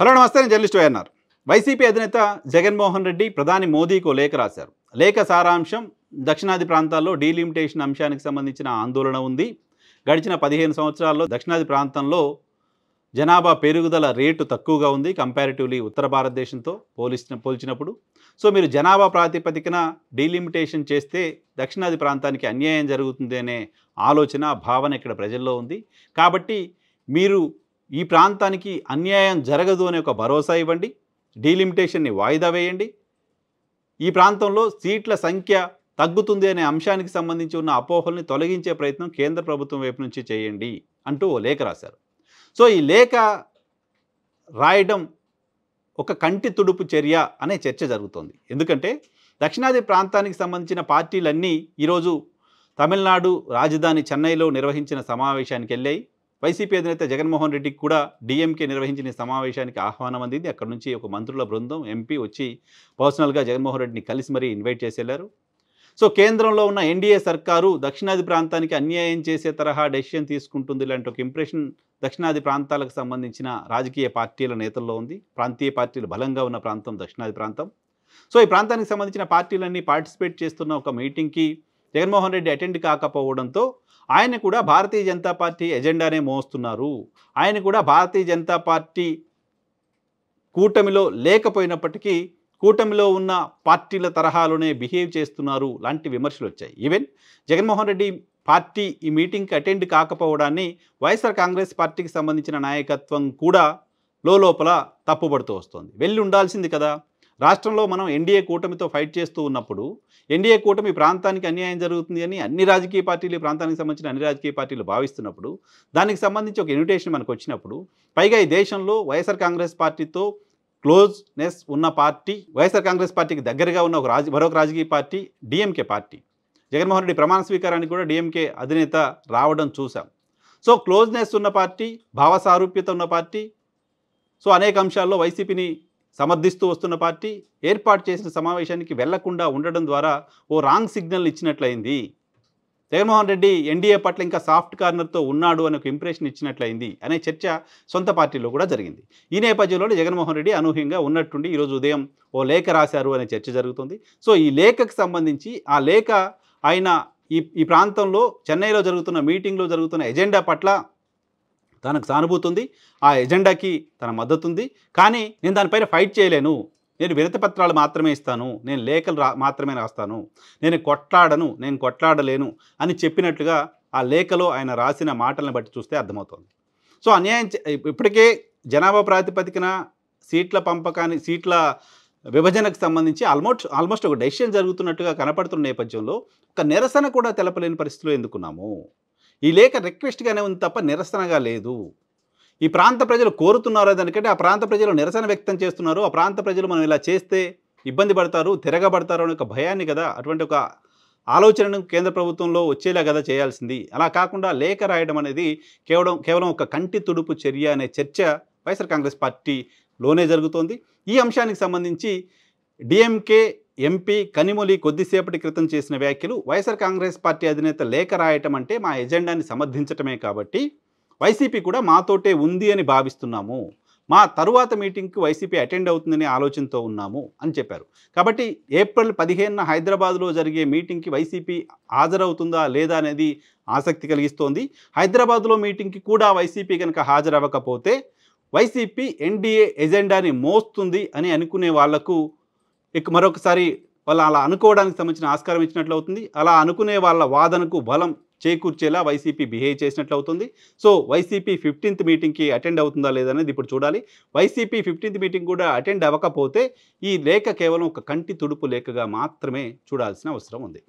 Hello నమస్తే, నేను journalist YNR. YCP అధినేత జగన్మోహన్ రెడ్డి ప్రధాని మోదీకి లేఖ రాశారు. లేఖ సారాంశం దక్షిణాది ప్రాంతాల్లో డీలిమిటేషన్ అంశానికి సంబంధించిన ఆందోళన ఉంది. గడిచిన 15 సంవత్సరాల్లో దక్షిణాది ప్రాంతంలో జనాభా పెరుగుదల రేటు తక్కువగా ఉంది కంపారిటివ్లీ ఉత్తర భారతదేశంతో పోల్చినప్పుడు. సో మీరు జనాభా ప్రాతిపదికన డీలిమిటేషన్ చేస్తే దక్షిణాది ప్రాంతానికి అన్యాయం జరుగుతుంది అనే ఆలోచన భావన ఇక్కడ ప్రజల్లో ఉంది. కాబట్టి మీరు ఈ ప్రాంతానికి అన్యాయం జరగదు అనే ఒక భరోసా ఇవ్వండి, డీలిమిటేషన్ని వాయిదా వేయండి, ఈ ప్రాంతంలో సీట్ల సంఖ్య తగ్గుతుంది అనే అంశానికి సంబంధించి ఉన్న అపోహల్ని తొలగించే ప్రయత్నం కేంద్ర ప్రభుత్వం వైపు నుంచి చేయండి అంటూ ఓ లేఖ రాశారు. సో ఈ లేఖ రాయడం ఒక కంటి తుడుపు చర్య అనే చర్చ జరుగుతోంది. ఎందుకంటే దక్షిణాది ప్రాంతానికి సంబంధించిన పార్టీలన్నీ ఈరోజు తమిళనాడు రాజధాని చెన్నైలో నిర్వహించిన సమావేశానికి వెళ్ళాయి. వైసీపీ అధినేత జగన్మోహన్ రెడ్డికి కూడా డిఎంకే నిర్వహించిన సమావేశానికి ఆహ్వానం అందింది. అక్కడ నుంచి ఒక మంత్రుల బృందం ఎంపీ వచ్చి పర్సనల్గా జగన్మోహన్ రెడ్డిని కలిసి మరీ ఇన్వైట్ చేసి వెళ్ళారు. సో కేంద్రంలో ఉన్న ఎన్డీఏ సర్కారు దక్షిణాది ప్రాంతానికి అన్యాయం చేసే తరహా డెసిషన్ తీసుకుంటుంది ఇలాంటి ఒక ఇంప్రెషన్ దక్షిణాది ప్రాంతాలకు సంబంధించిన రాజకీయ పార్టీల నేతల్లో ఉంది. ప్రాంతీయ పార్టీలు బలంగా ఉన్న ప్రాంతం దక్షిణాది ప్రాంతం. సో ఈ ప్రాంతానికి సంబంధించిన పార్టీలన్నీ పార్టిసిపేట్ చేస్తున్న ఒక మీటింగ్కి జగన్మోహన్ రెడ్డి అటెండ్ కాకపోవడంతో ఆయన కూడా భారతీయ జనతా పార్టీ ఎజెండానే మోస్తున్నారు, ఆయన కూడా భారతీయ జనతా పార్టీ కూటమిలో లేకపోయినప్పటికీ కూటమిలో ఉన్న పార్టీల తరహాలోనే బిహేవ్ చేస్తున్నారు లాంటి విమర్శలు వచ్చాయి. ఈవెన్ జగన్మోహన్ రెడ్డి పార్టీ ఈ మీటింగ్కి అటెండ్ కాకపోవడాన్ని వైఎస్ఆర్ కాంగ్రెస్ పార్టీకి సంబంధించిన నాయకత్వం కూడా లోపల తప్పుపడుతూ వస్తుంది. వెళ్ళి ఉండాల్సింది కదా. రాష్ట్రంలో మనం ఎన్డీఏ కూటమితో ఫైట్ చేస్తూ ఉన్నప్పుడు ఎన్డీఏ కూటమి ప్రాంతానికి అన్యాయం జరుగుతుంది అని అన్ని రాజకీయ పార్టీలు, ప్రాంతానికి సంబంధించిన అన్ని రాజకీయ పార్టీలు భావిస్తున్నప్పుడు, దానికి సంబంధించి ఒక ఇన్విటేషన్ మనకు వచ్చినప్పుడు, పైగా ఈ దేశంలో వైఎస్ఆర్ కాంగ్రెస్ పార్టీతో క్లోజ్నెస్ ఉన్న పార్టీ, వైఎస్ఆర్ కాంగ్రెస్ పార్టీకి దగ్గరగా ఉన్న మరొక రాజకీయ party DMK party. Jaganmohan Reddy ప్రమాణ స్వీకారానికి కూడా డిఎంకే అధినేత రావడం చూసాం. సో క్లోజ్నెస్ ఉన్న పార్టీ, భావ సారూప్యత ఉన్న పార్టీ, సో అనేక అంశాల్లో వైసీపీని సమర్థిస్తూ వస్తున్న పార్టీ ఏర్పాటు చేసిన సమావేశానికి వెళ్లకుండా ఉండడం ద్వారా ఓ రాంగ్ సిగ్నల్ ఇచ్చినట్లయింది. జగన్మోహన్ రెడ్డి ఎన్డీఏ పట్ల ఇంకా సాఫ్ట్ కార్నర్తో ఉన్నాడు అనే ఒక ఇంప్రెషన్ ఇచ్చినట్లయింది అనే చర్చ సొంత పార్టీలో కూడా జరిగింది. ఈ నేపథ్యంలో జగన్మోహన్ రెడ్డి అనూహ్యంగా ఉన్నట్టుండి ఈరోజు ఉదయం ఓ లేఖ రాశారు అనే చర్చ జరుగుతుంది. సో ఈ లేఖకు సంబంధించి ఆ లేఖ ఆయన ఈ ప్రాంతంలో చెన్నైలో జరుగుతున్న మీటింగ్లో జరుగుతున్న ఎజెండా పట్ల తనకు సానుభూతి ఉంది, ఆ ఎజెండాకి తన మద్దతు ఉంది. కానీ నేను దానిపైన ఫైట్ చేయలేను, నేను వినతి పత్రాలు మాత్రమే ఇస్తాను, నేను లేఖలు మాత్రమే రాస్తాను, నేను కొట్లాడలేను అని చెప్పినట్లుగా ఆ లేఖలో ఆయన రాసిన మాటలను బట్టి చూస్తే అర్థమవుతుంది. సో అన్యాయం ఇప్పటికే జనాభా ప్రాతిపదికన సీట్ల విభజనకు సంబంధించి ఆల్మోస్ట్ ఒక డెసిషన్ జరుగుతున్నట్టుగా కనపడుతున్న నేపథ్యంలో ఒక నిరసన కూడా తెలపలేని పరిస్థితిలో ఎందుకున్నాము. ఈ లేఖ రిక్వెస్ట్గానే ఉంది తప్ప నిరసనగా లేదు. ఈ ప్రాంత ప్రజలు కోరుతున్నారో దానికంటే ఆ ప్రాంత ప్రజలు నిరసన వ్యక్తం చేస్తున్నారు. ఆ ప్రాంత ప్రజలు మనం ఇలా చేస్తే ఇబ్బంది పడతారు, తిరగబడతారు అనే ఒక భయాన్ని కదా, అటువంటి ఒక ఆలోచనను కేంద్ర ప్రభుత్వంలో వచ్చేలా కదా చేయాల్సింది. అలా కాకుండా లేఖ రాయడం అనేది కేవలం ఒక కంటి తుడుపు చర్య అనే చర్చ వైఎస్ఆర్ కాంగ్రెస్ పార్టీలోనే జరుగుతోంది. ఈ అంశానికి సంబంధించి డిఎంకే ఎంపీ కనిమొళి కొద్దిసేపటి క్రితం చేసిన వ్యాఖ్యలు, వైఎస్ఆర్ కాంగ్రెస్ పార్టీ అధినేత లేఖ రాయటం అంటే మా ఎజెండాని సమర్థించటమే కాబట్టి వైసీపీ కూడా మాతోటే ఉంది అని భావిస్తున్నాము, మా తరువాత మీటింగ్కి వైసీపీ అటెండ్ అవుతుందనే ఆలోచనతో ఉన్నాము అని చెప్పారు. కాబట్టి ఏప్రిల్ 15న హైదరాబాద్లో జరిగే మీటింగ్కి వైసీపీ హాజరవుతుందా లేదా అనేది ఆసక్తి కలిగిస్తోంది. హైదరాబాద్లో మీటింగ్కి కూడా వైసీపీ కనుక హాజరవ్వకపోతే వైసీపీ ఎన్డీఏ ఎజెండాని మోస్తుంది అని అనుకునే వాళ్లకు మరొకసారి వాళ్ళు అలా అనుకోవడానికి సంబంధించిన ఆస్కారం ఇచ్చినట్లు అవుతుంది. అలా అనుకునే వాళ్ళ వాదనకు బలం చేకూర్చేలా వైసీపీ బిహేవ్ చేసినట్లు అవుతుంది. సో వైసీపీ 15th మీటింగ్కి అటెండ్ అవుతుందా లేదనేది ఇప్పుడు చూడాలి. వైసీపీ 15th మీటింగ్ కూడా అటెండ్ అవ్వకపోతే ఈ లేఖ కేవలం ఒక కంటి తుడుపు లేఖగా మాత్రమే చూడాల్సిన అవసరం ఉంది.